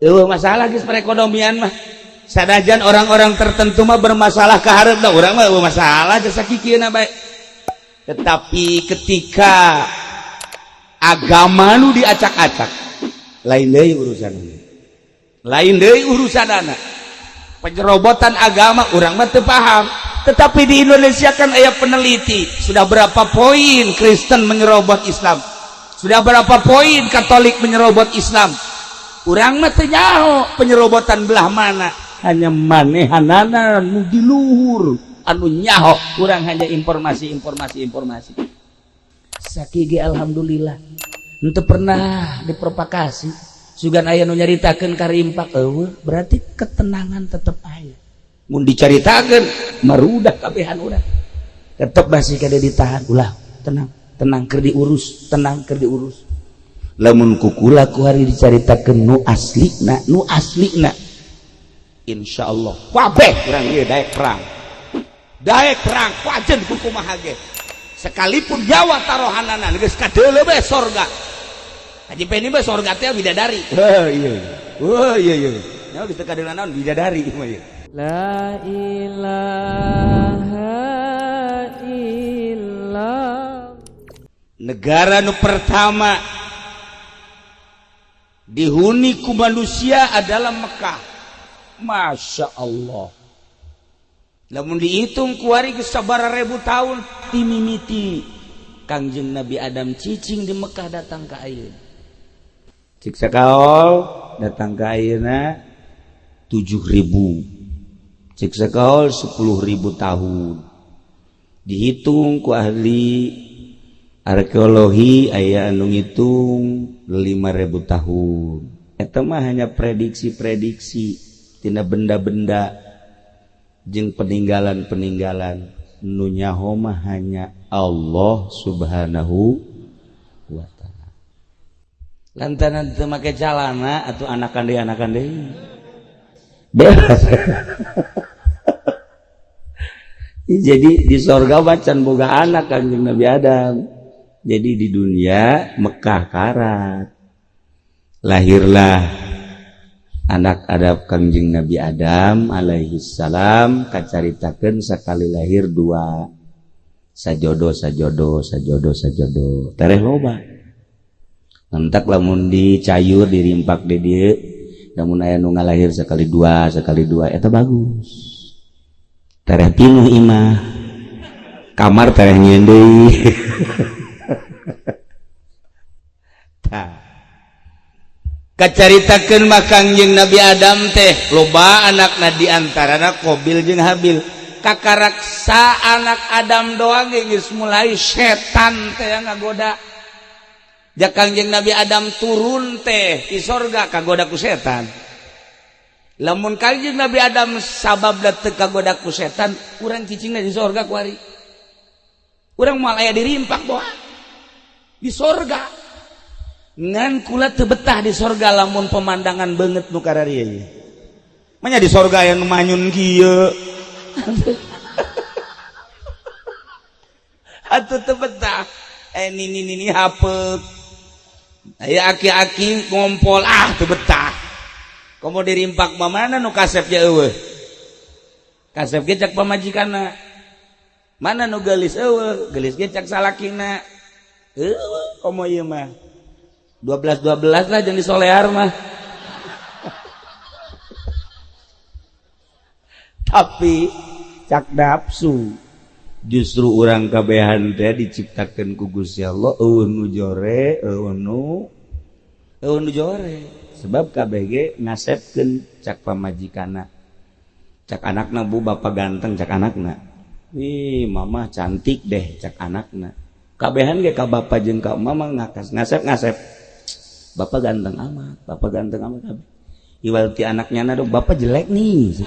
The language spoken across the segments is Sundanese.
Masalah geus perekonomian mah sanajan orang-orang tertentu mah bermasalah ka hareup da urang mah masalah geus sakikieuna bae. Tetapi ketika agama nu diacak-acak lain deui urusanna. Lain deui urusanana. Penyerobotan agama urang mah teu paham. Tetapi di Indonesia kan aya peneliti, sudah berapa poin Kristen menyerobot Islam? Sudah berapa poin Katolik menyerobot Islam? Urang mah teu nyaho penyerobotan belah mana. Hanya manehanana nu di luhur anu nyaho, urang hanya informasi. Sakige alhamdulillah henteu pernah diprovokasi. Sugan aya nu nyaritakeun ka rimpak eueuh, berarti ketenangan tetep aya. Mun dicaritakeun marudah kabehan urang. Tetep masih kada ditahan ulah, tenang keur diurus, lamun kukula ku hari dicaritakeun nu aslina insyaallah kabeh urang ieu daek perang wajen kumaha ge sekalipun nyawa tarohanana geus kadeuleu bae sorga. Haji Peni mah sorga teh bidadari. Iya nya geus teu kadeuleu naon bidadari mah ieu. La ilaha illallah. Negara nu pertama dihuni ku manusia adalah Mekah. Masya Allah. Lamun dihitung kuari geus sabaraha ribu tahun timimiti Kangjeng Nabi Adam cicing di Mekah datang ka ayeuna. Cik sakaol datang ka ayeuna 7.000. Cik sakaol 10.000 tahun. Dihitung ku ahli arkeologi aya anu ngitung 5.000 tahun. Eta mah hanya prediksi tina benda-benda jeung peninggalan nu nyaho mah hanya Allah Subhanahu wa taala. Lantaran teu make calana atuh anakan deui. Jadi di sorga macan boga anak Kanjeng Nabi Adam. Jadi di dunia Mekah karat. Lahirlah anak Adam Kanjeng Nabi Adam alaihi salam kacaritakeun sakali lahir 2 sajodo tereh loba. Entak lamun dicayur dirimpak di dieu namun aya nu ngalahir sekali dua eta bagus. Tereh pinuh imah kamar tereh nyieun deui. Kacaritakeun mah Kangjeng Nabi Adam teh loba anakna di antarana Qabil jeung Habil. Kakaraksa anak Adam doang geus mulai setan teh ngagoda. Jak Kangjeng Nabi Adam turun teh di sorga kagoda ku setan. Lamun Kangjeng Nabi Adam sabab teu kagoda ku setan, urang cicingna di sorga ku ari. Urang moal aya dirimpak doa di sorga. Ngan kula teu betah di sorga lamun pemandangan beungeut nu kararieu ieu. Manya di sorga aya nu manyun kieu. Atuh teu betah. Nini hapeuk. Aya aki-aki ngompol teu betah. Komo dirimpak mah mana nu kasep je eueuh. Kasep ge cak pamajikanna. Mana nu geulis eueuh, geulis ge cak salakina. Eueuh komo ieu mah. 12 lah jeung disolehar mah. Tapi cak nafsu. Justru urang kabehan teh diciptakeun ku Gusti Allah eueuh nu jore, eueuh nu jore. Sebab kabeh ge ngasepkeun cak pamajikanna. Cak anakna bu bapa ganteng cak anakna. Ih mama cantik deh cak anakna. Kabehan ge ka bapa jeung ka mama ngasep. Bapak ganteng amat kabeh. Iwal ti anaknya na bapak jelek nih.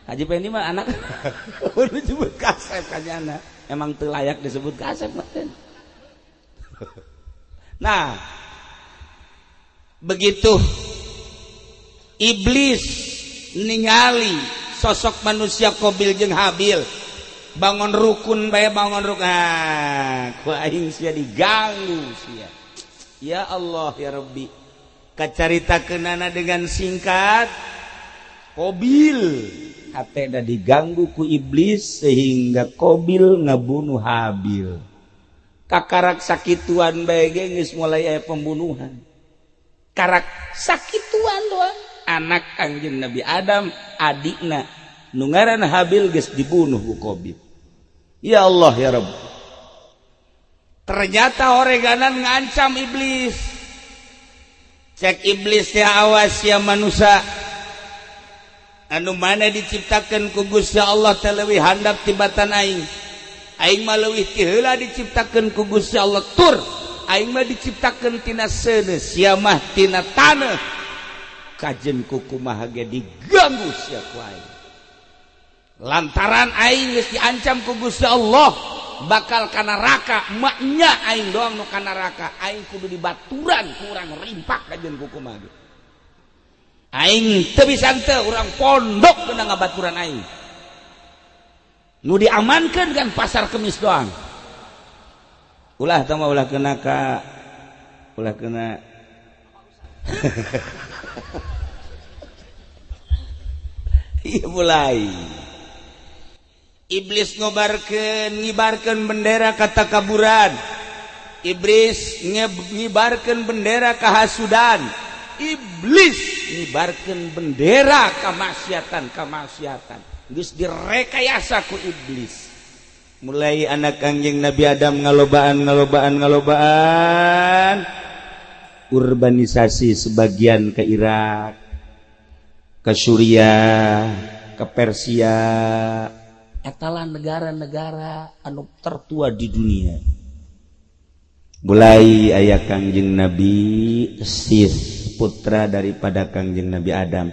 Haji Pendi mah anak udah disebut kasep kanyana. Emang teu layak disebut kasep mah. Nah, begitu iblis ningali sosok manusia Qabil jeung Habil bangun rukun ku aing sia diganggu sia. Ya Allah ya Rabbi, kacaritakeunana dengan singkat Qabil hatena diganggu ku iblis sehingga Qabil ngabunuh Habil. Kakarak sakituan bae geus mulai aya pembunuhan. Karak sakituan doang. Anak Kangjeng Nabi Adam adikna nu ngaranna Habil geus dibunuh ku Qabil. Ya Allah ya Rabb. Ternyata horeganan ngancam iblis. Cek iblis ya awas ya manusia. Anu mana diciptakan ku Gusti Allah teh leuwih handap tibatan aing. Aing mah leuwih ti heula diciptakan ku Gusti Allah tur. Aing mah diciptakan tina seuneu, sia mah tina taneuh. Kajen ku kumaha ge diganggu sia ku aing. Lantaran aing geus diancam ku Gusti Allah bakal kana neraka, maknya aing doang nu kana neraka. Aing kudu dibaturan ku urang rimpak kajen ku kumaha ge. Aing teu bisa teu urang pondok kena ngabaturan aing. Nu diamankeun kan pasar kemis doang. Ulah tah mah ulah kena ka ulah kena Iya mulai. Iblis ngibarkeun bendera katakaburan. Iblis ngibarkeun bendera kahasudan. Iblis ngibarkeun bendera kamaksiatan. Geus direkayasa ku iblis. Mulai anak Kangjeng Nabi Adam ngalobaan. Urbanisasi sebagian ke Irak, ke Suriah, ke Persia. Etalah negara-negara anu tertua di dunia. Mulai aya Kangjeng Nabi Sis, putra daripada Kangjeng Nabi Adam.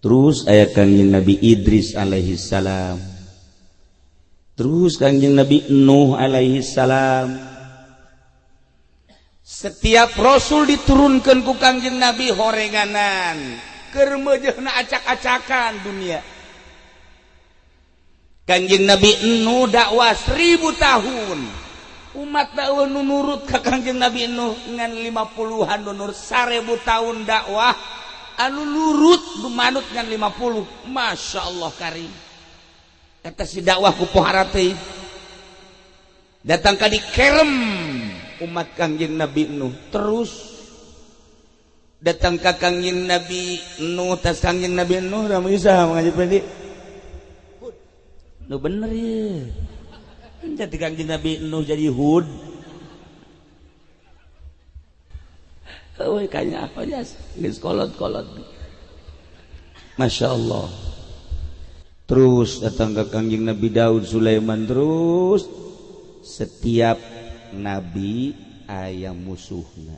Terus aya Kangjeng Nabi Idris alaihi salam. Terus Kangjeng Nabi Nuh alaihi salam. Setiap rasul diturunkeun ku Kangjeng Nabi horenganan keur meujeuhna acak-acakan dunia. Kangjeng Nabi Nuh dakwah 1000 tahun. Umat dakwah nu nurut ka Kangjeng Nabi Nuh ngan 50-an nur 1000 tahun dakwah anu nurut manut ngan 50. Masya Allah karim. Eta si dakwah ku pohara teh. Datang ka dikerem umat Kangjeng Nabi Nuh. Terus datang ka Kangjeng Nabi Nuh, tas Kangjeng Nabi Nuh ramu isa mengaji pedi. Nu bener ya. Jadi Kangjeng Nabi Nuh jadi Hud. Euy kanya apa ya? Geus kolot-kolot. Masya Allah. Terus datang ke Kangjeng Nabi Daud Sulaiman. Terus setiap nabi aya musuhna.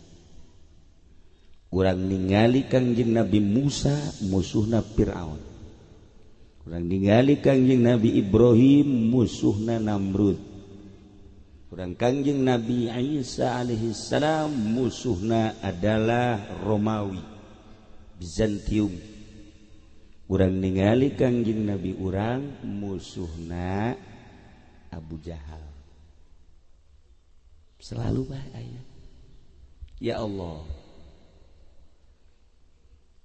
Urang ningali Kangjeng Nabi Musa musuhna Firaun. Urang ningali Kangjeng Nabi Ibrahim musuhna Namrud. Urang Kangjeng Nabi Isa alaihi salam musuhna adalah Romawi, Bizantium. Urang ningali Kangjeng Nabi urang musuhna Abu Jahal. Selalu bae aya. Ya Allah.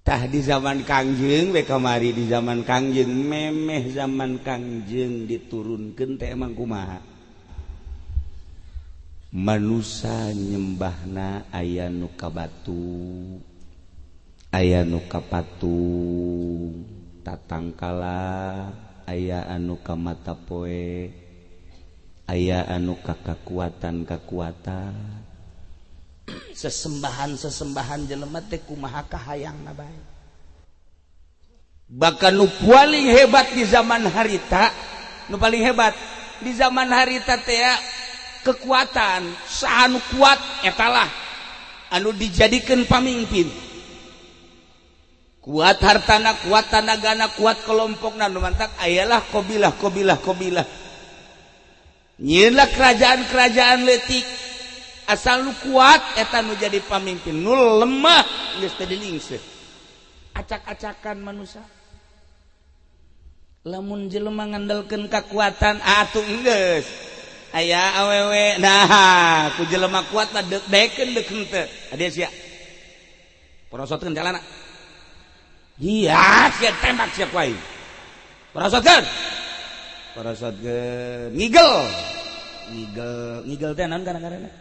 Tah di zaman Kangjeng we kamari di zaman Kangjeng memeh zaman Kangjeng diturunkeun teh emang kumaha? Manusia nyembahna aya nu ka batu, aya nu ka patung, tatangkala, aya anu ka mata poe, aya anu ka kakuatan. Sesembahan jelema teh kumaha kahayangna bae. Bahkan nu paling hebat di zaman harita, nu paling hebat di zaman harita teh kekuatan saha nu kuat etalah anu dijadikeun pamimpin. Kuat hartana, kuat tanagana, kuat kelompokna nu mantak ayalah qabilah. Nyieunlah kerajaan-kerajaan leutik. Asal nu kuat eta nu jadi pamimpin, nu lemah geus teu dilingseut. Acak-acakan manusia. Lamun jelema ngandalkeun kekuatan atuh geus. Aya awewe nah ku jelema kuat mah deuk-dekeun deuk henteu. Ade sia. Perosotkeun jalana. Iya, sia tembak sia kuai. Perosotkeun. Perosotkeun. Ngigel. Ngigel teh naon kana-kana?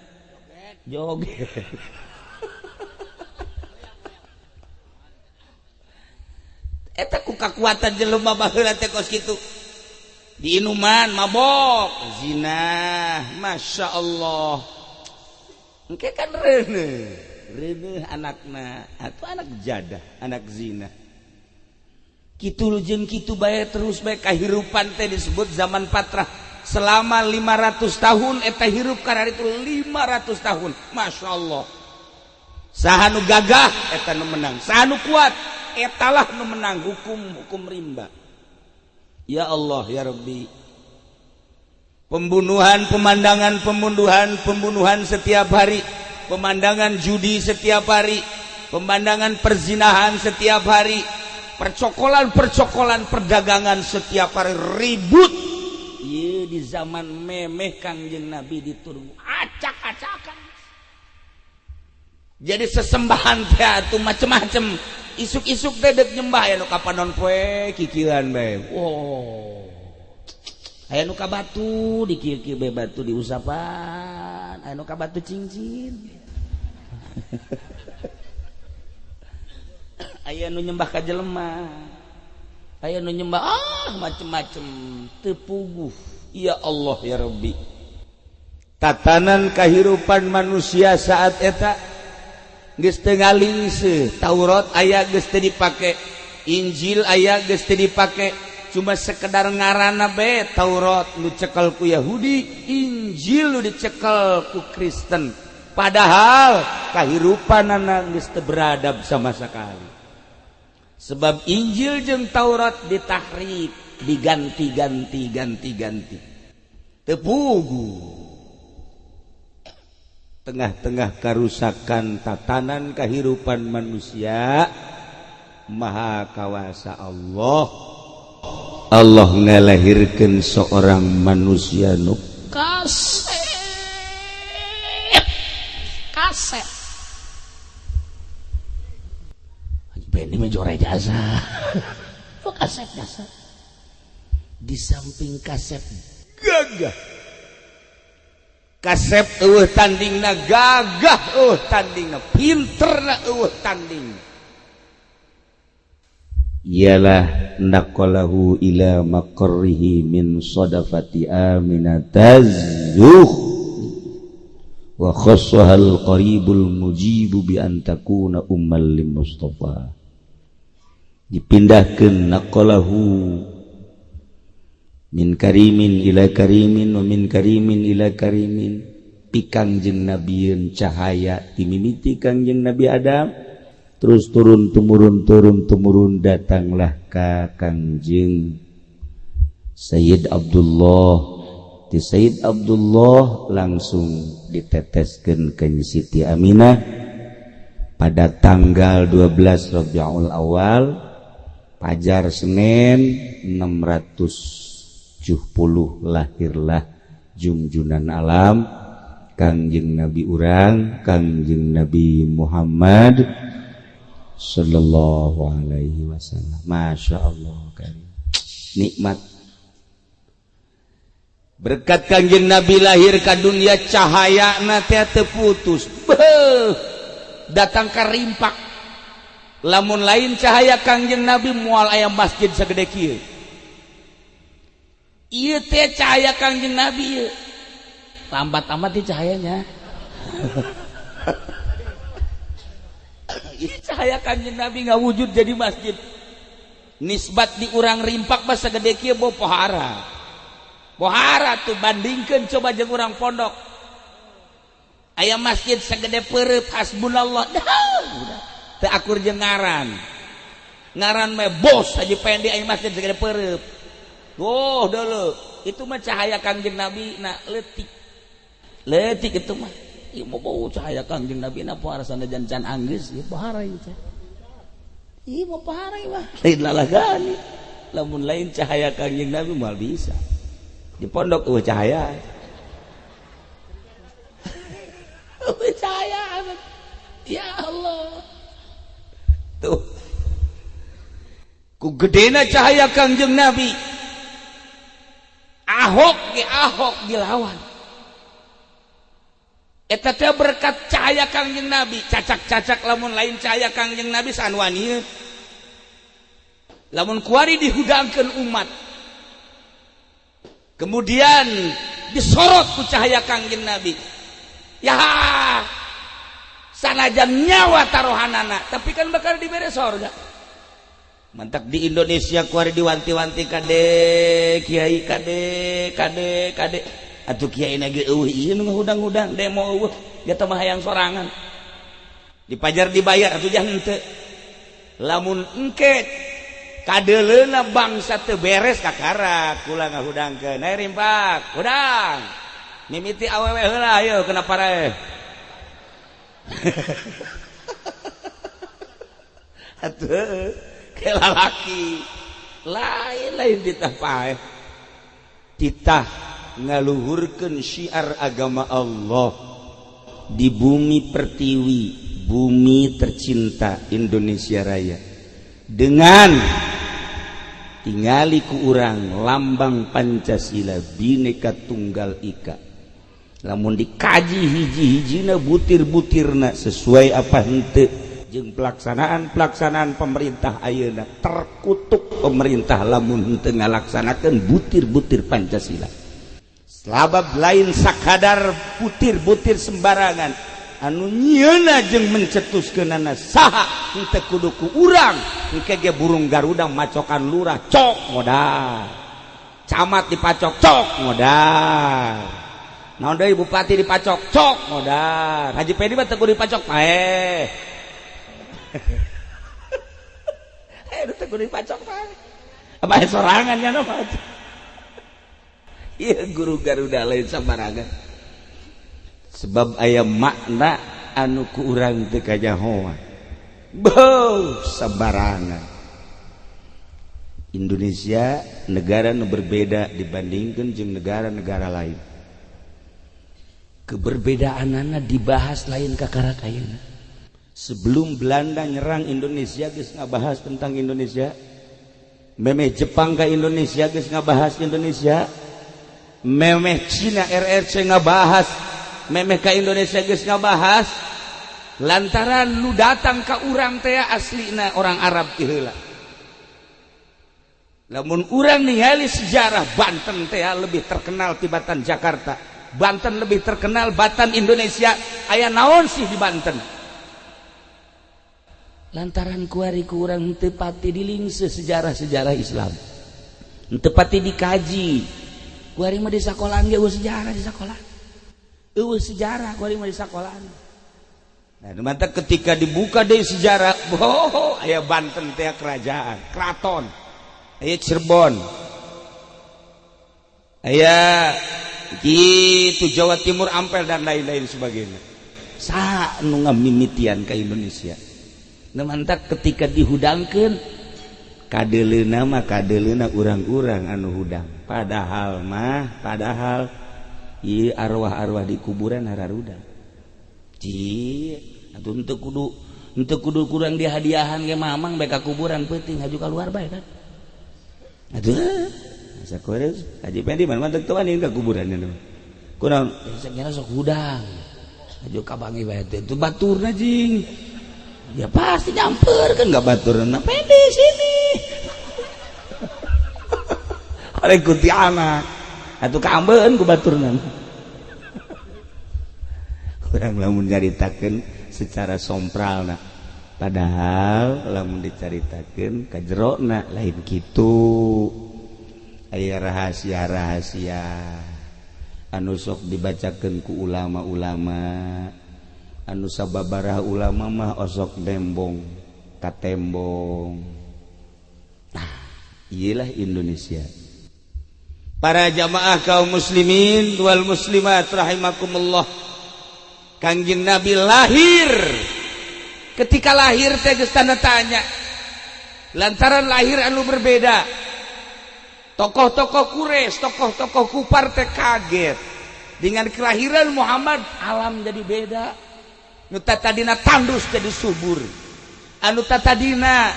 Joget. Eta ku kakuatan jelema baheula teh kos kitu. Di inuman mabok, zina, masya Allah. Engke kan reuneuh anakna, atuh anak jadah, anak zina. Kitu jeung kitu bae terus bae kahirupan teh disebut zaman patrah. Selama 500 tahun eta hirup kana itu 500 tahun. Masya Allah. Saha nu gagah eta nu menang, saha nu kuat etalah nu menang hukum rimba. Ya Allah ya Rabbi. Pembunuhan setiap hari, pemandangan judi setiap hari, pemandangan perzinahan setiap hari, percokolan perdagangan setiap hari, ribut. Ieu di zaman memeh Kangjeng Nabi diturun acak-acakan. Jadi sesembahan teh atuh macem-macem. Isuk-isuk teh deuk nyembah aya nu ka panon poe kikieuan bae. Wow. Aya nu ka batu dikieu-kieu bae batu diusapan, aya nu ka batu cincin. Aya nu nyembah ka jelema. Aya nu nyembah macem-macem teu puguh. Ya Allah ya Rabbi. Tatanan kahirupan manusia saat eta geus teu ngalingseun. Taurat aya geus teu dipake, Injil aya geus teu dipake, cuma sekedar ngaranna bae. Taurat nu cekel ku Yahudi, Injil nu dicekel ku Kristen. Padahal kahirupanana geus teu beradab sama sekali. Sebab Injil jeung Taurat ditahrif, diganti-ganti. Teu puguh. Tengah-tengah karusakan tatanan kehidupan manusia, maha kawasa Allah ngalahirkeun seorang manusia nu kaset Benny menjore jasa kaset jasa di samping kaset gagah. Kasep tandingna gagah, tandingna pinterna tanding. Ialah naqalahu ila maqarrihi min sadafati aminatazuh wa khassaha al-qaribul mujibu bi an takuna ummal lim Mustafa. Dipindahkeun naqalahu min karimin ila karimin wa min karimin ila karimin, pi Kangjeng Nabieun cahaya ti mimiti Kangjeng Nabi Adam, terus turun temurun datanglah ka Kangjeng Sayyid Abdullah. Ti Sayyid Abdullah langsung diteteskeun ka Siti Aminah pada tanggal 12 Rabiul Awal, Fajar Senin 670 lahirlah junjunan alam Kangjeng Nabi urang, Kangjeng Nabi Muhammad sallallahu alaihi wasallam. Masya Allah karim. Nikmat berkat Kangjeng Nabi lahir ka dunia, cahayana teh teu putus. Datang ka rimpak. Lamun lain cahaya Kangjeng Nabi moal aya masjid sagede kieu. Ieu teh cahaya Kangjeng Nabi ieu. Lambat-lambat di cahayanya. Ieu cahaya Kangjeng Nabi ngawujud jadi masjid. Nisbat di urang rimpak mah sagede kieu boh pohara. Pohara tuh bandingkeun coba jeung urang pondok. Aya masjid sagede peureup hasbunallah. Teu akur jeung ngaran. Ngaran mah bos haji pende aya masjid sagede peureup. Oh dulu itu mah cahaya Kangjeng Nabi na letik itu mah ieu mah bau cahaya Kangjeng Nabi na pohara sanajan can anggeus ieu pohara ieu teh ieu mah pohara ieu mah lain lalagani lamun lain cahaya Kangjeng Nabi moal bisa di pondok eueuh cahaya eueuh cahaya ya Allah tuh ku gedena cahaya Kangjeng Nabi Ahok dilawan eta teh berkat cahaya Kangjeng Nabi cacak-cacak lamun lain cahaya Kangjeng Nabi saan wani lamun kuari dihudangkeun umat kemudian disorot ku cahaya Kangjeng Nabi ya sanajan nyawa taruhanana tapi kan bakal dibere sorga mantak di Indonesia kuari diwanti-wanti kade kiai kade atuh kiai nage eueuh ieu nu ngahudang-hudang demo eueuh nya teh mah hayang sorangan dipajar dibayar atuh jangan henteu lamun engke kadeleuna bangsa teu beres kakara kula ngahudangkeun ayo rimpak hudang mimiti awewe heula ayo kena parae atuh ke lalaki lain ditah pae titah ngaluhurkeun syiar agama Allah di bumi pertiwi bumi tercinta Indonesia Raya dengan tingali ku urang lambang Pancasila Bhinneka Tunggal Ika lamun dikaji hiji-hijina butir-butirna sesuai apa henteu jeung pelaksanaan pemerintah ayeuna terkutuk pemerintah lamun henteu ngalaksanakeun butir-butir Pancasila selabab lain sakadar butir-butir sembarangan anu nyieuna jeung mencetuskeunana saha henteu kudu ku urang engke ge burung garuda macokan lurah cok modal camat dipacok cok modal naon deui bupati dipacok cok modal Haji Pedi mah teu kudu dipacok pae teu kudu dipacok pae apa sorangan nya mah ieu guru garuda lain sambarangan sebab aya makna anu ku urang teu kajahoan beuh sambarangan Indonesia negara nu berbeda dibandingkeun jeung negara-negara lain keberbedaanana dibahas lain kakara ayeuna sebelum Belanda nyerang Indonesia geus ngabahas tentang Indonesia memeh Jepang ka Indonesia geus ngabahas Indonesia memeh Cina RRC ngabahas memeh ka Indonesia geus ngabahas lantaran nu datang ka urang teh aslina orang Arab ti heula lamun urang ningali sejarah Banten teh lebih terkenal tibatan Jakarta Banten lebih terkenal Batan Indonesia aya naon sih di Banten lantaran kuari ku urang teu pati dilingse sejarah-sejarah Islam teu pati dikaji kuari mah di sakolaan ge eueuh sejarah di sakola eueuh sejarah kuari mah di sakolaan nah mata ketika dibuka deui sejarah aya Banten teh kerajaan keraton aya Cirebon aya gitu Jawa Timur Ampel dan lain-lain sebagainya saha nu ngamimitian ka Indonesia nu mantak ketika dihudangkeun kadeleuna mah kadeleuna urang-urang anu hudang padahal ieu arwah-arwah di kuburan hararuda ci atuh henteu kudu kurang dihadiahan ge mamang bae ka kuburan peuting haju kaluar bae kan aduh sakoreus Haji Pendi mana teu teuan ka kuburan anu kunaon sakira sok hudang haju kabangi bae teh tu baturna jing ya pasti nyamperkeun enggak baturna Pendi sini are kuti anak atuh kaambeun ku baturna urang lamun nyaritakeun secara sompralna padahal lamun dicaritakeun ka jerona lain kitu aya rahasia-rahasia anu sok dibacakeun ku ulama-ulama anu sababaraha ulama mah osok nembong katembong nah iyalah Indonesia para jamaah kaum muslimin wal muslimat rahimakumullah Kangjeng Nabi lahir ketika lahir teh geus tanda tanya lantaran lahir anu berbeda tokoh-tokoh Quraisy tokoh-tokoh kufar teh kaget dengan kelahiran Muhammad alam jadi beda nu tadina tandus jadi subur anu tatadina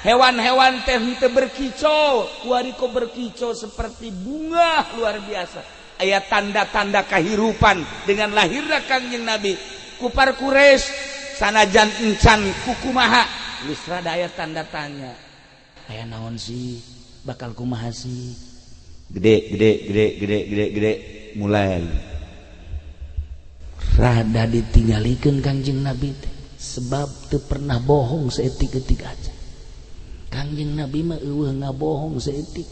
hewan-hewan teh teu berkicau, kuariko berkicau seperti bunga luar biasa. Aya tanda-tanda kehidupan dengan lahirna Kangjeng Nabi. Kupar Quraisy sanajan encan kukumaha geus rada aya tanda tanya. Aya naon sih? Bakal kumaha sih? Gede mulai. Rada ditinggalikeun Kangjeng Nabi teh sebab teu pernah bohong saeutik-eutik aja. Kangjeng Nabi mah eueuh ngabohong saeutik.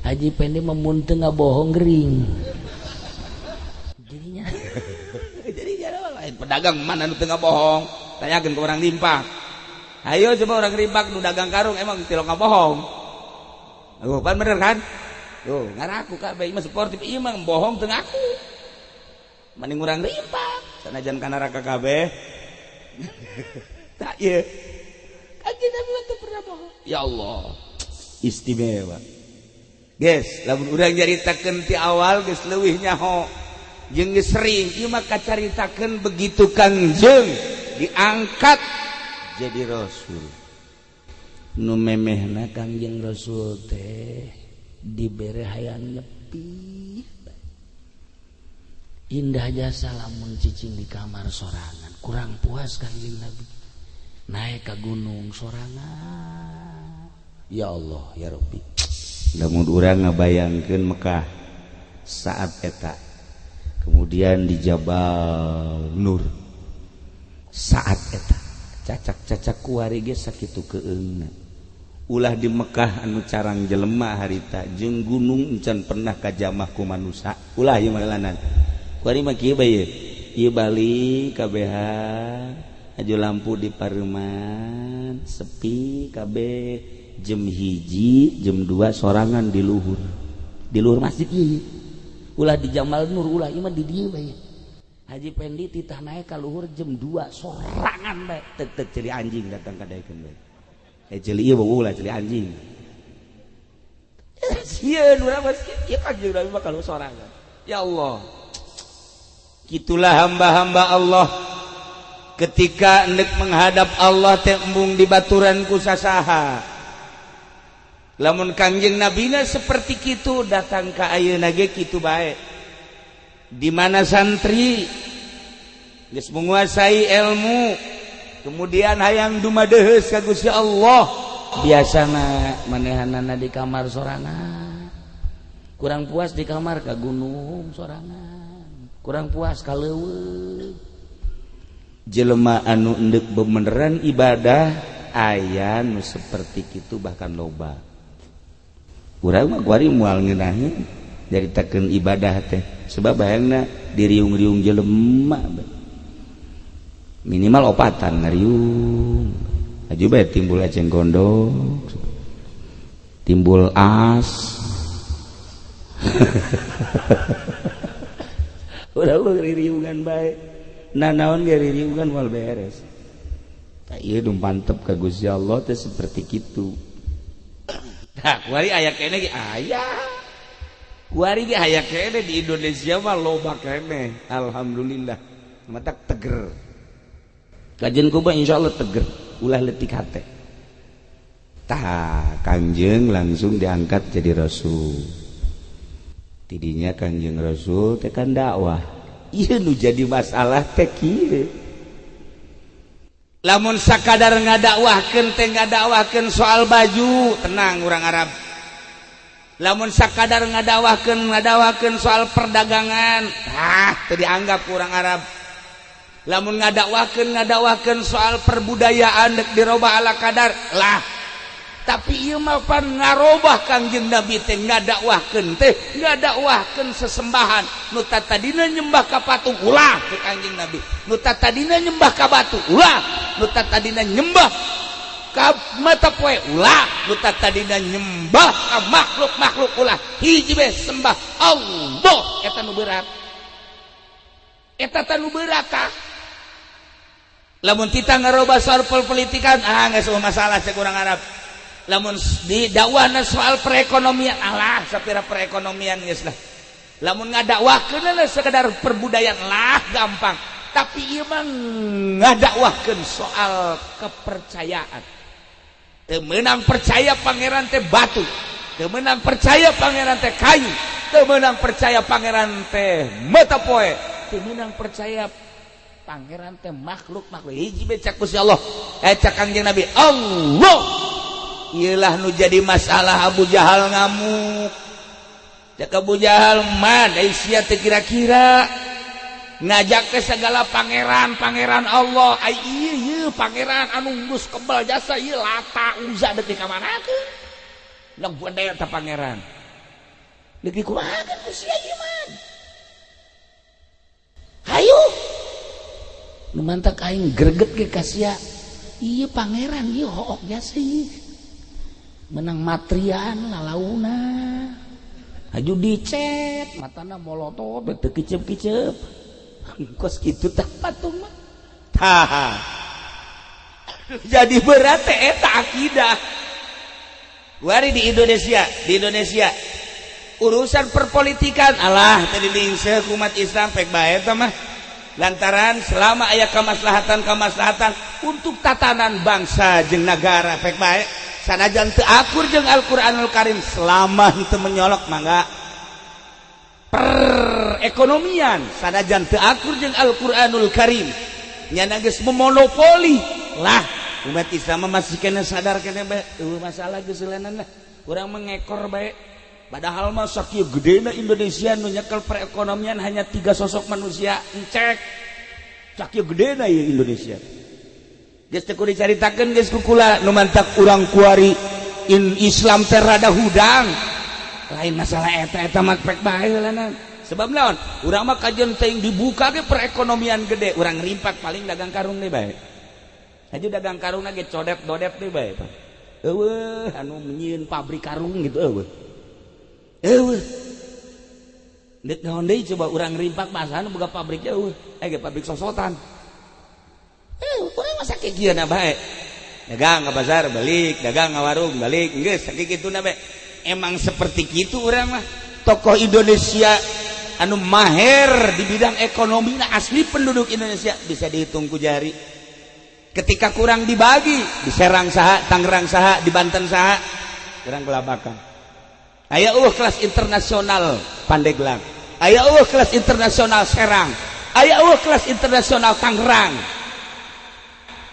Haji Pende mah mun teu ngabohong gering. Jadinya lain pedagang mana nu teu ngabohong. Tanyakeun ke orang limpak. Ayo coba orang rimpak nu dagang karung emang teu ngabohong. Pan bener kan? Tuh, ngaraku kabeh mah sportif ieu mah bohong teu ngaku. Mending urang rimpak sanajan ka neraka kabeh. Tak ieu. Kanjeng Nabi teu pernah bohong. Ya Allah. Istimewa. Guys, lamun urang nyaritakeun ti awal geus leuwih nyaho. Jeung geus sering ieu mah kacaritakeun begitu Kangjeng diangkat jadi rasul. Nu memehna Kangjeng Rasul teh dibere hayang nyepi. Indah jasa lamun cicing di kamar sorangan. Kurang puas Kangjeng Nabi. Naik ke gunung sorangan. Ya Allah, ya Rabbi. Lamun urang ngabayangkeun Mekah saat eta. Kemudian di Jabal Nur saat eta cacak-cacak kuari ge sakitu keungna. Ulah di Mekah anu carang jelema harita jeung gunung encan pernah kajamah ku manusia. Ulah ieu malanan. Kuari mah kieu bae. Ieu balik KBH aju lampu di pareuman sepi kabeh. Jam 1 jam 2 sorangan di luhur masjid ieu. Ulah di Jamal Nur ulah ieu mah di dieu bae. Haji Pendi titah naik ka luhur jam 2 sorangan bae. Teu celi anjing datang ka daekeun bae. Celi ieu ulah celi anjing. Sieun urang masjid ieu Kanjeng Nabi mah kalau sorangan. Ya Allah. Kitulah hamba-hamba Allah ketika hendak menghadap Allah teh embung dibaturan ku sasaha. Lamun Kangjeng Nabi na seperti kitu datang ka ayeuna ge kitu bae. Di mana santri geus menguasai ilmu kemudian hayang dumadeuheus ka Gusti Allah, biasana manehanana di kamar sorangan. Kurang puas di kamar ka gunung sorangan. Kurang puas ka leuweung. Jelema anu endek beneran ibadah aya nu seperti kitu bahkan loba. Urang mah kuari moal ngeunaheun nyaritakeun ibadah teh sebab hayangna diriung-riung jelema minimal opatan ngariung aju bae timbul eceng gondok timbul as urang mah ririungan bae nanaon ge ririungan moal beres ta ieu nu mantep ka Gusti Allah teh seperti kitu. Nah, kuari aya kene ge aya. Kuari ge aya kene di Indonesia mah loba kene. Alhamdulillah. Matak teger. Kajen ku mah insyaallah teger. Ulah leutik hate. Tah, Kangjeng langsung diangkat jadi rasul. Tidinya Kangjeng Rasul teh kan dakwah. Ieu nu jadi masalah teh kieu. Lamun sakadar ngadakwahkeun teh ngadakwahkeun soal baju, tenang urang Arab. Lamun sakadar ngadakwahkeun soal perdagangan, teu dianggap urang Arab. Lamun ngadakwahkeun soal perbudayaan dek dirobah ala kadar, lah. Tapi ieu mah pan ngarobah Kangjeng Nabi teh ngadakwahkeun sesembahan nu tatadina nyembah ka patung ulah teh Kangjeng Nabi. Nu tatadina nyembah ka batu ulah, nu tatadina nyembah ka mata poe ulah, nu tatadina nyembah ka makhluk-makhluk ulah. Hiji bae sembah Allah eta nu berat. Eta teh nu berat tah. Lamun kita ngarobah soal politikan geus masalah cek urang Arab. Lamun di dakwahna soal perekonomian alah sapira perekonomian geus lah. Lamun ngadakwahkeun sekedar perbudayaan lah gampang. tapi ieu mah ngadakwahkeun soal kepercayaan. Teu meunang percaya pangeran teh batu, teu meunang percaya pangeran teh kayu, teu meunang percaya pangeran teh mata poe, teu meunang percaya pangeran teh makhluk hiji becak Gusti Allah. Cak Kangjeng Nabi, Allah iyalah nu jadi masalah Abu Jahal ngamuk. Cak Abu Jahal mah da sia teh kira-kira ngajak ke segala pangeran Allah. Ai ieu pangeran anu geus kebal jasa ieu Lata Uzza deuk ka manakeun. Lang budaya ta pangeran. Deuk dikumahakeun ku sia ieu mah. Hayu. Nu mantak aing greget ge ka sia. Ieu pangeran ieu hook jasa ieu. Menang matrian lalauna. Aju dicet, matana molotov teu kicep-kicep. Kos kitu tah patung mah. Tah. Jadi berat teh eta akidah. Wari di Indonesia urusan perpolitikan alah tadi diingse umat Islam pek bae eta mah. Lantaran selama aya kamaslahatan untuk tatanan bangsa jeung nagara pek bae sanajan teu akur jeung Al-Qur'anul Karim selama henteu menyolok mangga perekonomian sanajan teu akur jeung Al-Qur'anul Karim nyana geus memonopoli lah umat Islam masih kena sadar kena bae masalah geus leunana urang mengekor bae padahal mah sakieu gedena Indonesia nu nyekel perekonomian hanya 3 sosok manusia encek sakieu gedena ieu Indonesia geus teu kudu dicaritakeun geus kukula nu mantak urang kuari Islam teh rada hudang lain masalah eta mah pek bae heulana sebab naon urang mah kajian teuing dibuka ge perekonomian gede urang rimpak paling dagang karung deui bae aju dagang karungna ge codep-dodep deui bae eueuh anu nyieun pabrik karung gitu eueuh deuk naon deui coba urang rimpak bahasana boga pabrik eueuh ge pabrik sosotan urang mah sakieu kieuna bae dagang ka pasar balik dagang ka warung balik geus sakieu kituna bae emang seperti itu urang mah tokoh Indonesia anu maher di bidang ekonomi asli penduduk Indonesia bisa dihitung ku jari ketika kurang dibagi di Serang saha Tangerang saha di Banten saha kurang kelabakan aya kelas internasional Pandeglang aya kelas internasional Serang aya kelas internasional Tangerang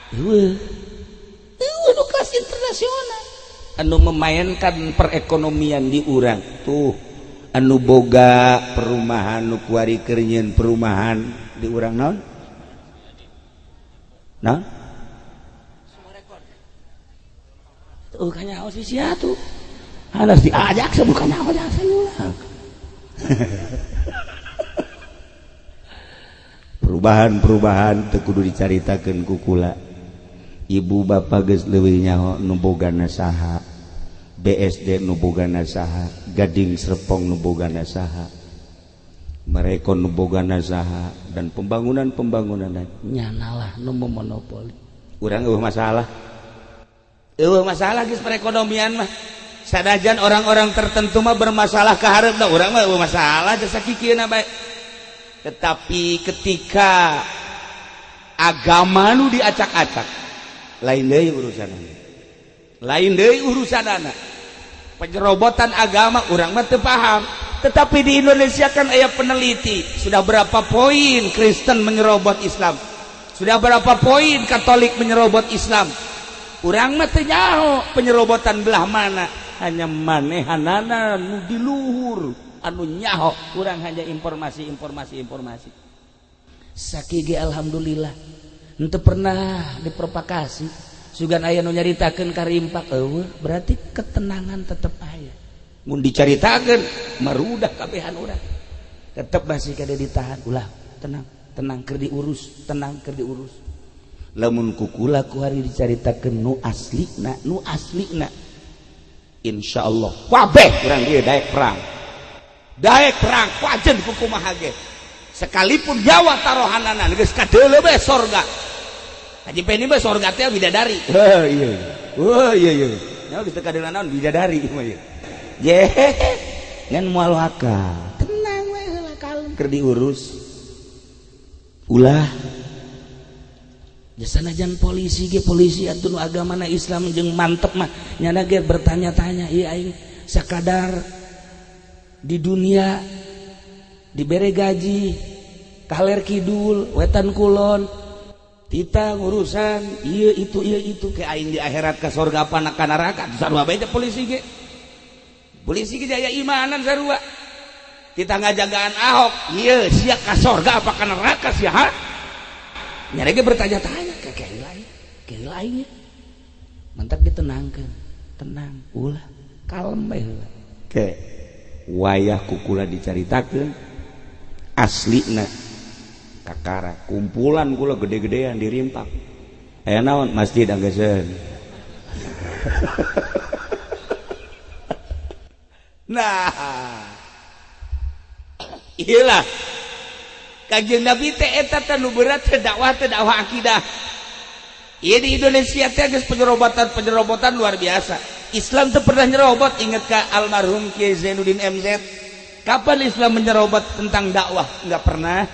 anu kelas internasional anu memainkan perekonomian di urang tuh anu boga perumahan nu kuari keur nyieun perumahan di urang naon kanya aos sia tuh harus diajak bukan aos asa ulang perubahan teu kudu dicaritakeun ku kula ibu bapak geus leuwih nyaho nu bogana saha BSD nu bogana saha Gading Serpong nu bogana saha mereka nu bogana saha dan pembangunan nyanalah nu monopoli urang masalah geus perekonomian mah sanajan orang-orang tertentu mah bermasalah ka hareupna urang mah masalah jasa kikieuna bae tetapi ketika agama nu diacak-acak lain deui urusanana penyerobotan agama urang mah teu paham tetapi di Indonesia kan aya peneliti sudah berapa poin Kristen menyerobot Islam sudah berapa poin Katolik menyerobot Islam urang mah teu nyaho penyerobotan belah mana hanya manehanana nu di luhur anu nyaho urang hanya informasi sakige alhamdulillah henteu pernah diprovokasi sugan aya nu nyaritakeun ka rimpak berarti ketenangan tetep aya mun dicaritakeun marudah kabehan urang tetep masih kada ditahan ulah tenang keur diurus lamun kukula ku hari dicaritakeun nu aslina insyaallah kabeh urang dieu daek perang wajen kumaha ge sekalipun nyawa tarohanana geus kadeuleu bae sorga Haji Peni mah sorga teh bidadari. Iya. Nya geus teu kadeulana naon bidadari mah ieu. Ngan moal wakal. Tenang we heula kalem keur diurus. ulah sanajan polisi ge polisi atuh agamana Islam jeung mantep mah nyana ge bertanya-tanya ieu aing sakadar di dunia dibere gaji kaler kidul wetan kulon tita urusan ieu itu ke aing di akhirat ka surga apa ka neraka sarua bae polisi ge jaya imanan sarua tita ngajagaan Ahok ieu sia ka surga apa ka neraka sia ha nyana ge bertanya-tanya kayak lainnya mantap ditenangkan tenang ulah kalem ke wayah kukula dicaritakeun aslina kakara kumpulan kula gede-gedean dirimpak aya naon masjid anggeuskeun nah iyalah Kanjeng Nabi teh eta teh nu berat teh dakwah akidah. Ieu di Indonesia teh geus penyerobotan luar biasa. Islam teh pernah nyerobot, inget ka almarhum Kiai Zainuddin MZ. Kapan Islam menyerobot tentang dakwah? Enggak pernah.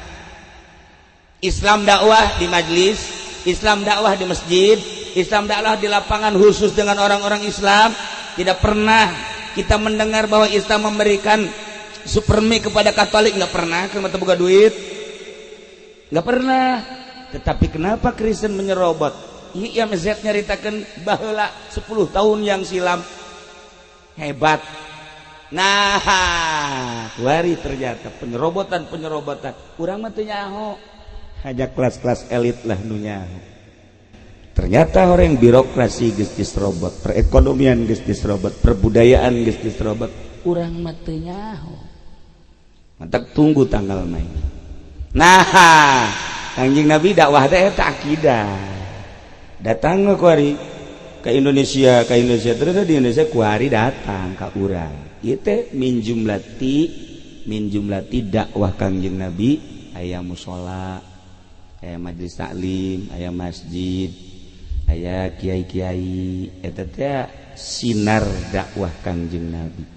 Islam dakwah di majlis, Islam dakwah di masjid, Islam dakwah di lapangan khusus dengan orang-orang Islam. Tidak pernah kita mendengar bahwa Islam memberikan supermi kepada Katolik, enggak pernah, karena mata boga duit. Enggak pernah. Tetapi kenapa Kristen menyerobot? Iya MZ nyaritakan baheula 10 tahun yang silam hebat. Nah, wari ternyata penyerobotan urang mah teu nyaho. Hanya kelas-kelas elit lah nu nyaho. Ternyata orang birokrasi geus diserobot, perekonomian geus diserobot, perbudayaan geus diserobot. Urang mah teu nyaho. Mantap tunggu tanggal main. Nah, Kanjeng Nabi dakwah teh eta akidah. Datang kuari ke Indonesia terus di Indonesia kuari datang ka urang. Ieu teh min jumlati dakwah Kanjeng Nabi aya mushola, aya majelis taklim, aya masjid, aya kiai-kiai, eta teh sinar dakwah Kanjeng Nabi.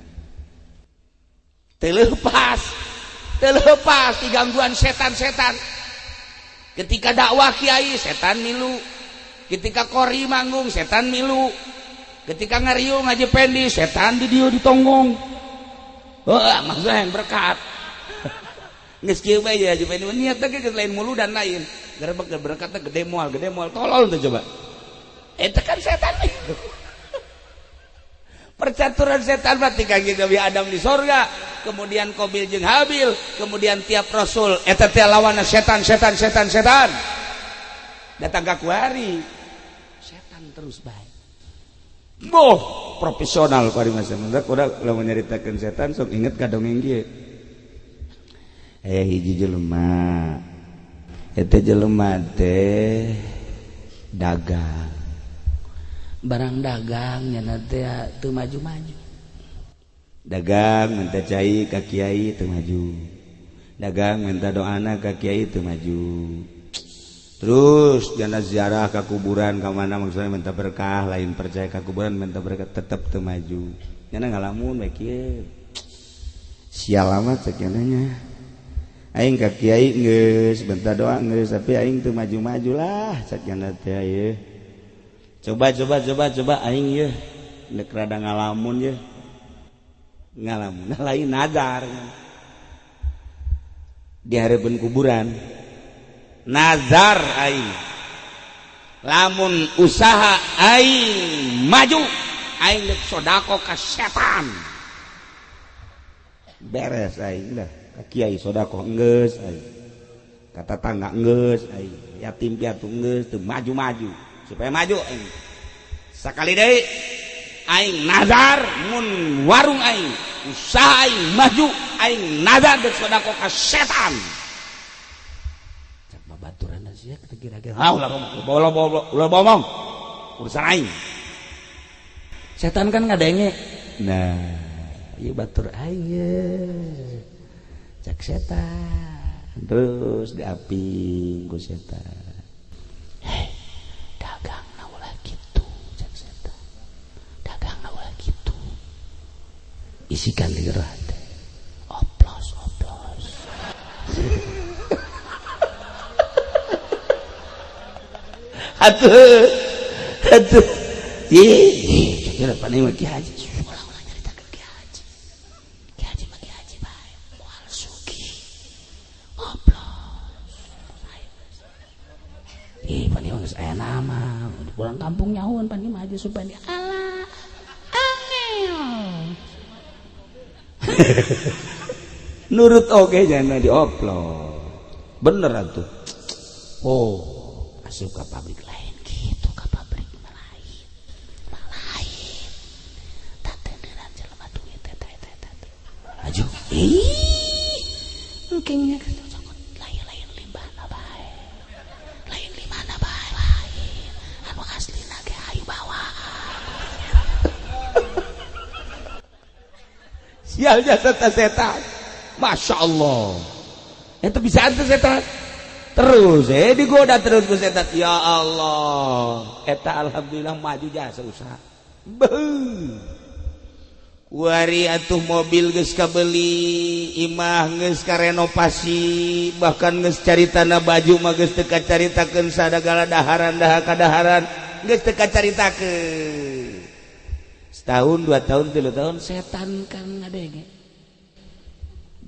Teu lepas di gangguan setan-setan. Ketika dakwah kiai setan milu, ketika kori manggung setan milu, ketika ngariung ngaji pendi setan di dieu ditonggong. Maksudnya yang berkat. Geus kieu bae ya ngaji pendi niat teh geus lain mulu dan lain. Gerebek berkat teh gede moal tolol teh coba. Eta kan setan milu. Percaturan setan berarti Kanjeng Nabi Adam di sorga, kemudian Qabil jeung Habil, kemudian tiap rasul eta teh lawanna setan. Datang ka kuari. Setan terus bae. Profesional kuari mah semendak urang lamun nyaritakeun setan sok inget ka dongeng kieu. Aya hiji jelema. Eta jelema teh dagang. Barang dagang nyana teh teu maju-maju. Dagang minta cai ka kiai teu maju. Dagang minta doana ka kiai teu maju. Terus jana ziarah ka kuburan ka mana maksudnya minta berkah, lain percaya ka kuburan minta berkah tetep teu maju. Nyana ngalamun we kieu. Sial amat sakieu nya. Aing ka kiai geus minta doa geus tapi aing teu maju-maju lah sakieu teh ieu. Coba aing ye nek rada ngalamun ye. Ngalamun lain nazar. Di hareupeun kuburan. Nazar aing. Lamun usaha aing maju, aing rek sodako ka setan. Beres aing lah. Ka kiai sodako geus aing. Ka tetangga geus aing. Yatim piatu geus teu maju-maju. Supaya maju aing sakali deui aing nazar mun warung aing usaha aing maju aing nazar geus sodako ka setan. Cak babaturan sia kira-kira ulah ngomong urusan aing. Setan kan ngadenge. Nah, ieu batur aing ye. Cak setan terus diaping ku setan. Isikan lirah teh oplos atuh kira paling mah Ki Haji ulah nyaritakeun Ki Haji mah Ki Haji bae moal sugih oplos paling mah geus aya nama pulang kampung nyahoan paling mah aja supaya ala angel nurut oge jangan dioplos bener atuh asup ka pabrik lain gitu ka pabrik lain tateneuran jelema duit eta aju engkengnya lain limbahna bae lain limana bae lain anu aslina ge hayu bawaan sial jasa setan Masya Allah itu bisa atuh setan terus digoda terus ku setan ya Allah eta alhamdulillah maju jasa usaha kuari atuh mobil geus kabeli imah geus karenovasi bahkan geus caritana baju mah geus teu kacaritakeun sadagala daharan geus teu kacaritakeun setahun 2 tahun 3 tahun setan kan ngadenge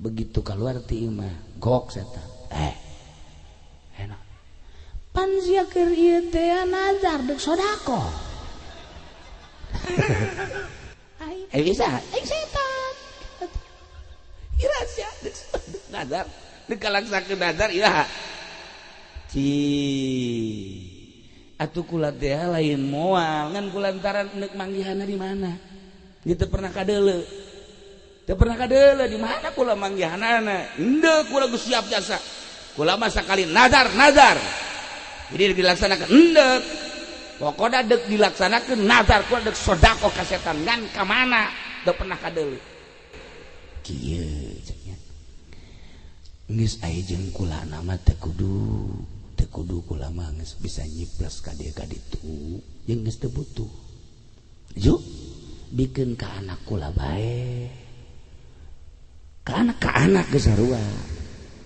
begitu keluar ti imah gok setan enak pan sia keur ieu teh nazar deuk sodako bisa setan ira sia nazar deuk kalaksakeun nazar ira atuh kula teh lain moal ngan kulantaran neuk manggihanna di mana dia teu pernah kadeuleu di mana kula manggihanana henteu kula geus siap jasa kula mah sakali nazar jadi dilaksanakan henteu pokokna deuk dilaksanakeun nazar kula deuk sodako ka setan ngan ka mana teu pernah kadeuleu kieu cenah geus aya jeung kula nama teu kudu kula mah geus bisa nyiples ka dieu ka ditu jeung geus teu butuh juk bikeun ka anak kula bae ka anak geus sarua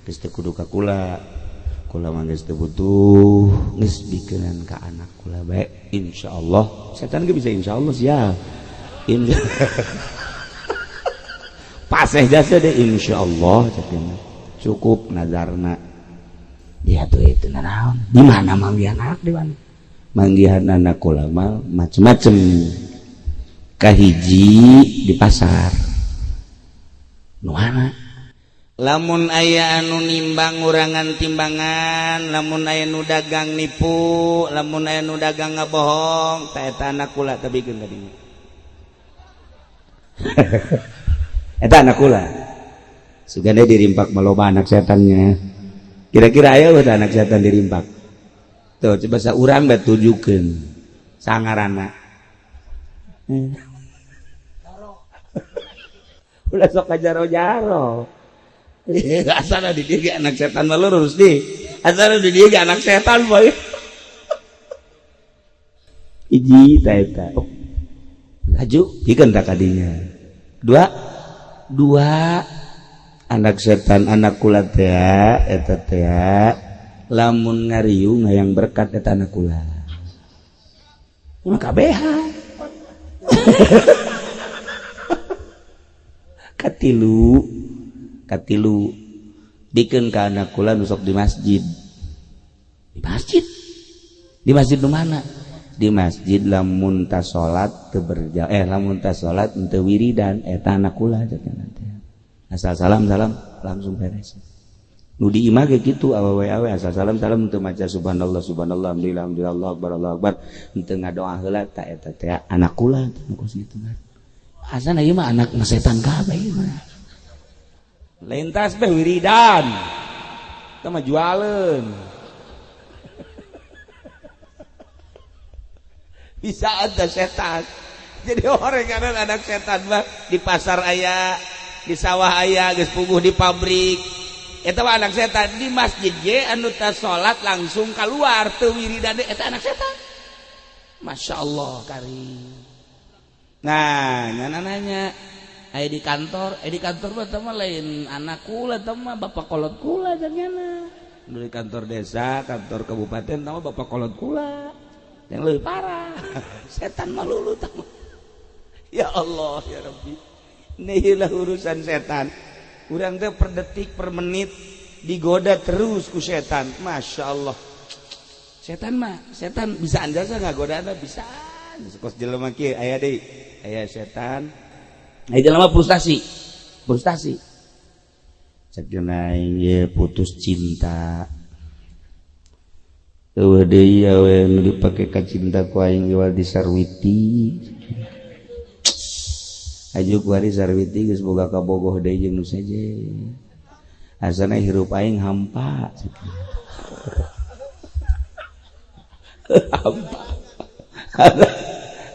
geus teu kudu ka kula mah geus teu butuh geus bikeunan ka anak kula bae insyaallah setan ge bisa insyaallah sia paseh jasa deh insyaallah cenah cukup nazarna dia tuh itu naon di mana manggihan anak di mana manggihan anak kula mah macem-macem kahiji di pasar nuana lamun aya anu nimbang urangan timbangan lamun aya nu dagang nipu lamun aya nu dagang ngabohong ta eta anak kula teh bikeun ka dinya eta anak kula sugana dirimpak maloba anak setannya kira-kira aya teh anak setan dirimpak tuh coba saurang da tujukeun sangaranna ulah sok kajaro-jaro asal di dia anak setan mah lurus di asal di dia anak setan boy hiji ta eta laju pikeun ta kadinya dua anak setan anak kula teh eta teh lamun ngariung ngayang berkat eta anak kula ulah kabehan katilu bikeun ka anak kula nu sok di masjid nu mana di masjid lamun ta salat teu lamun ta salat teu wiridan eta anak kula cenah teh asal salam langsung beres nu di imah ge kitu awewe asal salam teu maca subhanallah alhamdulillah Allahu akbar teu ngadoa heula ta eta teh anak kula nu kos kitu kan asana ieu mah anak setan kabeh mah lintas beh wiridan kita mah jualan bisa ada setan jadi orang kan anak setan mah di pasar aya di sawah aya geus puguh di pabrik eta mah anak setan di masjid ge anu teh salat langsung keluar teu wiridan eta anak setan Masya Allah karim nah nanya aya di kantor mah lain anak kula teh mah bapak kolot kula jangan di kantor desa kantor kabupaten teh bapak kolot kula yang lebih parah setan malulu tamu. Ya Allah ya Rabbi, nihilah urusan setan. Urang teh per detik per menit digoda terus ku setan. Masya Allah. Setan bisa anjasa nggak godana bisa. Sekos jelema kieu aya deui, aya setan. Aya jelema frustasi. Cek aing ye putus cinta. Eueuh deui we nu dipake ka cinta ku aing iwal di Sarwiti. Ajuk wari Sarwiti geus boga kabogoh deui jeung nu seje. Asana hirup aing hampa.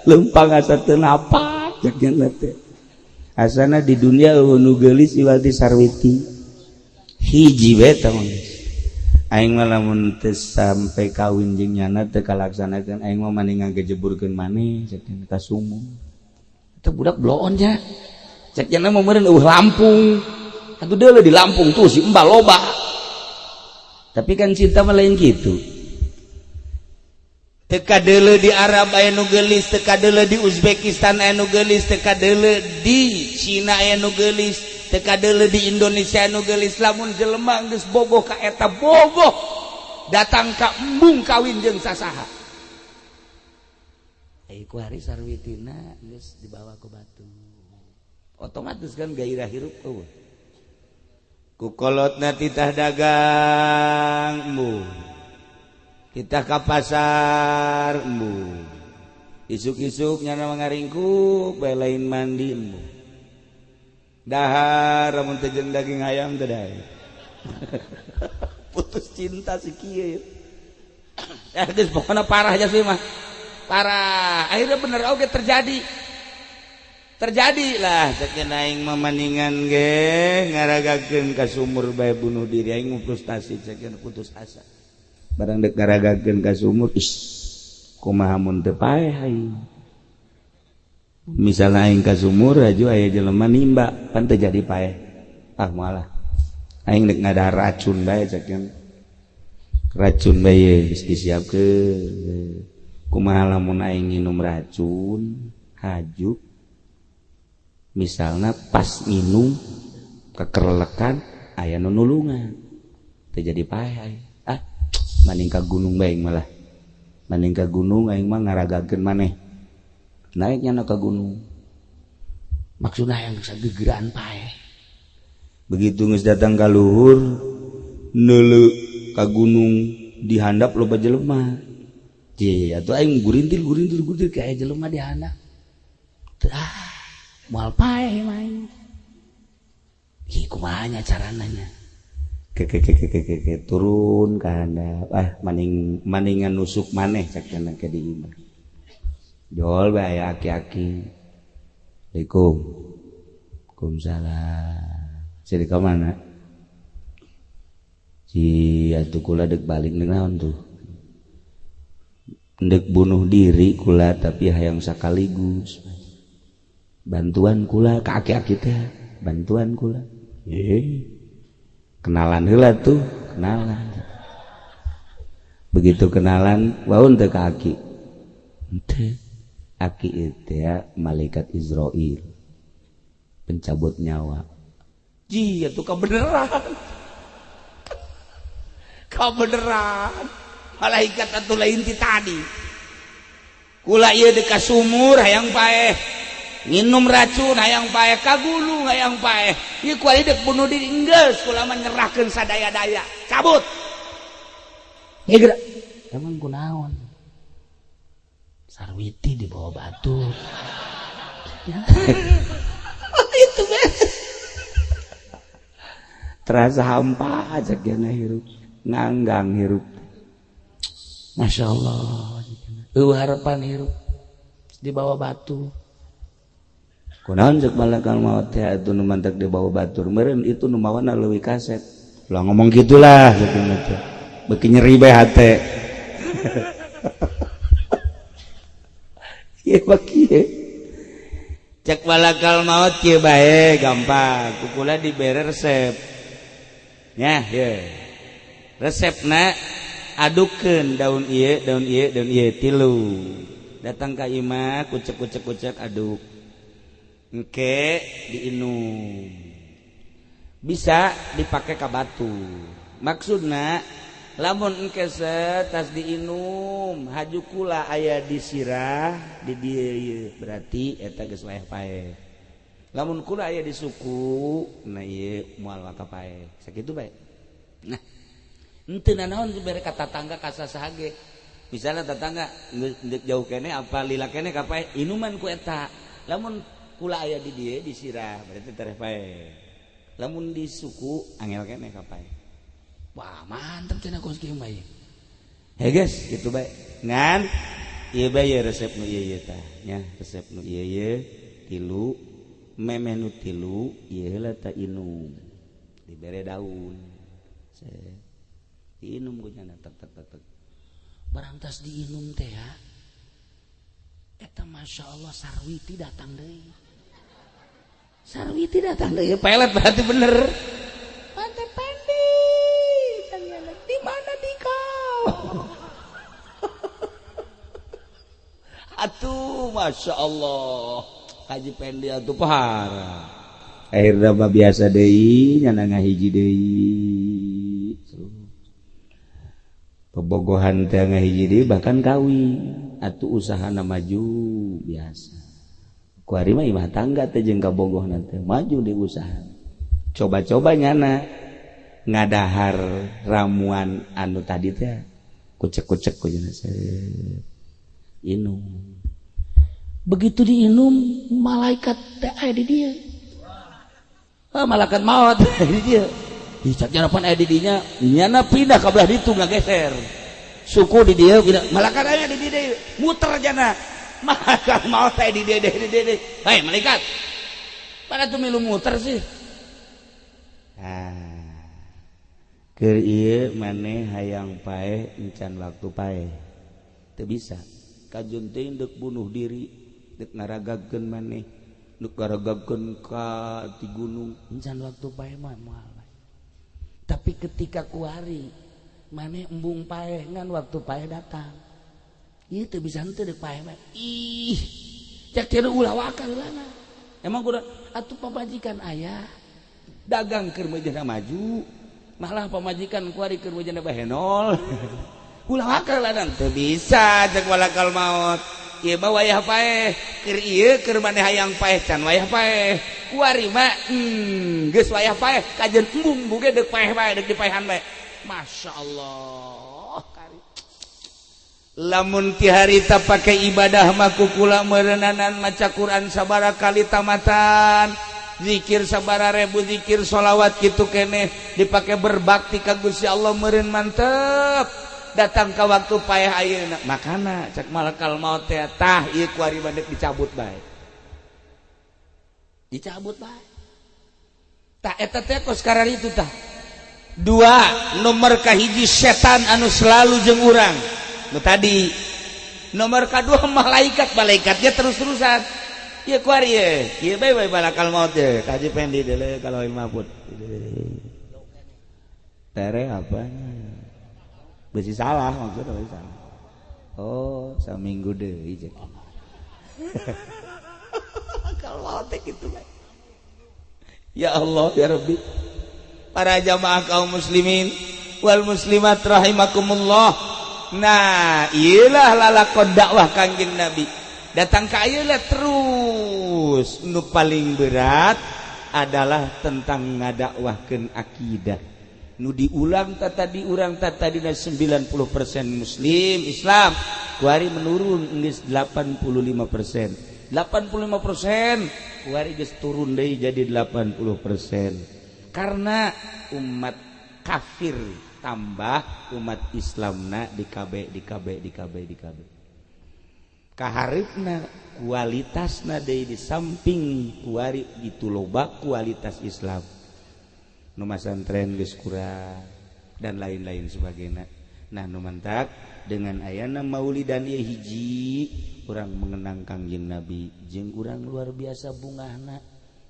Lempang asa teu napak jeung teh. Asana di dunia nu geulis iwal di Sarwiti. Hiji we tah aing mah lamun teu sampe kawin jeung nyana teu kalaksanakeun aing mah mani ngagejeburkeun maneh cek ka sumur. Teu budak bloon nya. Cek nya mah meureun Lampung. Atuh deuleu di Lampung tuh si embal loba. Tapi kan cinta mah lain kitu. Teka deuleu di Arab aya nu geulis, teka deuleu di Uzbekistan aya nu geulis, teka deuleu di Cina aya nu geulis, teka deuleu di Indonesia aya nu geulis. Lamun jelema geus bogoh ka eta bogoh, datang ka embung kawin jeung sasaha. Ku hari Sarwitina geus dibawa ke batu. Otomatis kan gairah hirup eueuh. Ku kolotna titah dagang embung. Kita ke pasar embung. Isuk-isuk nyana ngaringkuk bae lain mandi embung. Dahar lamun teu jeung daging ayam teh dae. Putus cinta si kieu. Ya geus pokona parah aja sih mah. Parah. Akhirnya bener oge terjadi lah cek aing mamandingan ge ngaragakeun ka sumur bae bunuh diri aing frustasi cek putus asa. Barang dek ngaragakeun ka sumur kumaha mun teu paeh aing. Misalna aing ka sumur aju aya jelema nimba pan teu jadi paeh. Ah moalah. Aing dek ngadahar racun bae cek racun bae geus disiapkeun. Kumaha lamun aing nginum racun hajuk misalna pas minum kekerlekan aya nu nulungan teu jadi paeh aing. Maning ka gunung bae malah. Maning ka gunung aing mah ngaragakeun maneh. Naiknya na ka gunung. Maksudna yang sagegeraan paeh. Begitu geus datang ka luhur neuleu ka gunung dihandap loba jelema. Ye atuh aing gurintil kayak jelema dihandap. Moal paeh main. Ih kumaha nya carana nya? Turun ka handap. Maningan nusuk maneh cak cenah ke di imah. Jol bae aya aki-aki. Assalamualaikum. Waalaikumsalam. Jadi ka mana? Si atuh kula deuk balik deuk naon tuh? Ndek bunuh diri kula tapi hayang sakaligus. Bantuan kula ka aki-aki teh, bantuan kula. Kenalan heula tuh, kenalan. Begitu kenalan, waun teh ka aki. Teh aki itu ya malaikat Israil. Pencabut nyawa. Ji, itu kebenaran. Kebenaran. Malaikat atuh lain ti tadi. Kula ieu di ka sumur hayang paeh. Nginum racun hayang paeh, ka gulung hayang paeh. Ieu kuali dek bunuh diri enggeus kula mah nyerahkeun sadaya-daya. Cabut. Ye geura. Emang kunaon? Sarwiti di bawah batu. Itu beres. Terasa hampa aja kena hirup. Nganggang hirup. Masya Allah. Harapan hirup di bawah batu. Kunaon cek malakal maut teh atuh nu mantek di bawah batur. Meureun itu nu mawana leuwih kaset. Ulah ngomong gitulah sakitu teh. Beuki nyeri bae hate. Ieu mah kieu. Cek malakal maut kieu bae gampang. Kukula dibere resep. Nya, ye. Resepna adukeun daun ieu tilu datang ka imah kucek aduk engke diinum bisa dipakai ka batu maksudna lamun engke tas diinum haju kula aya disirah di dieu berarti eta geus wayah paeh lamun kula aya di suku nah ieu moal waka paeh sakitu bae nah henteu naon bere ka tatangga ka sasaha ge misalna tatangga deuk jauh kene apa lila kene ka paeh inuman ku eta lamun kula aya di dieu disirah berarti tereh paeh lamun di suku angel kene ka paeh wah mantap cenah kos kieu mah he guys kitu bae ngan ieu bae resep nu ieu tah nya resep nu ieu tilu memeh nu tilu ieu heula teh inum dibere daun diinum ku cenah tek barang tas diinum teh ya eta masyaallah sarwiti datang deui pelet berarti bener pantai pendi di mana di kau atuh masya Allah kaji pendi atuh pahara akhirnya mah biasa deui nyana ngahiji deui pebogohan teh ngahiji deui bahkan kawin atuh usahana maju biasa kuari mah imah tangga teh jeung kabogoh nanti maju di usaha coba-coba nyana ngadahar ramuan anu tadi teh kucek-kucek ku cenah inum begitu diinum malaikat teh aya di dieu malaikat maut di dieu di sajarapan aya di dinya nyana pindah ka belah ditu ngageser suku di dieu malaikat aya di dieu muter jana malaikat maut aya di dieu hei malaikat pada tuh milu muter sih keur ieu maneh hayang paeh encan waktu paeh teu bisa kajun teh deuk bunuh diri deuk ngaragakeun maneh deuk ngaragakeun ka ti gunung encan waktu paeh mah moal tapi ketika kuari maneh embung paeh ngan waktu paeh datang ieu teu bisa henteu deuk paeh mah ih cek teu ulah wakal lana emang kudu atuh pamajikan aya dagang keur meujana maju malah pamajikan kuari keur meujana bahenol ulah wakal lana teu bisa cek walakal maut ieu mah wayah paeh keur ieu keur maneh hayang paeh can wayah paeh kuari mah geus wayah paeh kajeun embung buge deuk paeh bae deuk dipaehan bae masyaallah lamun ti harita pake ibadah mah ku kula meureunnanan maca Quran sabaraha kali tamatan zikir sabaraha ribu zikir sholawat kitu keneh dipake berbakti ka Gusti Allah meureun mantep datang ka waktu paeh ayeuna makana cek malakal maut teh tah ieu kuari bandek dicabut bae tah eta teh kos kararitu tah dua nomor kahiji setan anu selalu jeung urang nu tadi nomor kadua malaikatnya terus-terusan ieu kuari ieu bae balakal maut ye kaji pendi deuleu kalau mahfud tere apanya besi salah maksudnya besi salah oh saminggu deui jeung kalau mau teh kitu bae ya Allah ya Rabbi para jamaah kaum muslimin wal muslimat rahimakumullah nah iyalah lalakon dakwah kangjeng Nabi datang ka ayeuna terus nu paling berat adalah tentang ngadakwahkeun akidah nu diulang tadi urang tadina 90% muslim Islam kuari menurun geus 85% kuari geus turun deui jadi 80% karena umat kafir tambah umat Islamna di KB kaharipna kualitasna deui di samping kuari itu loba kualitas Islam nu masantren geus kurang dan lain-lain sebagainya nah nu mantak dengan ayana maulidan ieu hiji urang mengenang Kangjeng Nabi jeung urang luar biasa bungahna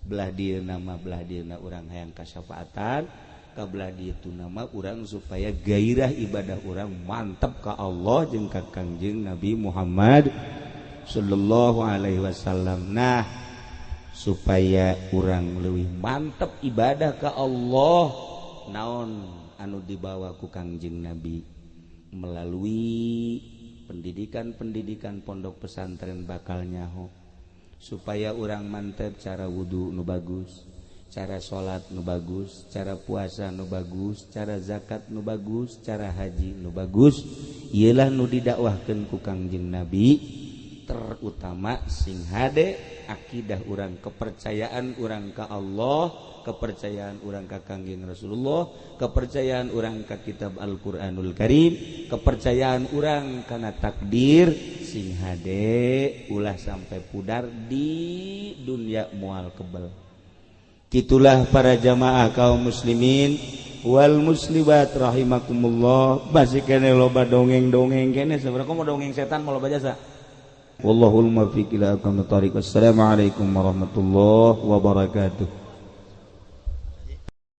belah dieuna urang hayang kasyafaatan kabelah ditu nama urang supaya gairah ibadah urang mantap ka Allah jeung ka Kangjeng Nabi Muhammad sallallahu alaihi wasallam. Nah, supaya urang leuwih mantap ibadah ka Allah, naon anu dibawa ku Kangjeng Nabi melalui pendidikan-pendidikan pondok pesantren bakal nyaho supaya urang mantep cara wudu nu bagus, cara salat nu bagus, cara puasa nu bagus, cara zakat nu bagus, cara haji nu bagus. Iyalah nu didakwahkeun ku Kangjeng Nabi, terutama sing hade akidah urang, kepercayaan urang ka Allah, kepercayaan urang ka Kangjeng Rasulullah, kepercayaan urang ka kitab Al-Qur'anul Karim, kepercayaan urang kana takdir sing hade ulah sampai pudar di dunia moal kebal. Kitulah para jamaah kaum muslimin wal muslimat rahimakumullah. Basi kene loba dongeng-dongeng kene sabaraka mau dongeng setan mau loba jasa. Wallahul muwaffiq ila aqwamit thoriq. Wassalamualaikum warahmatullahi wabarakatuh.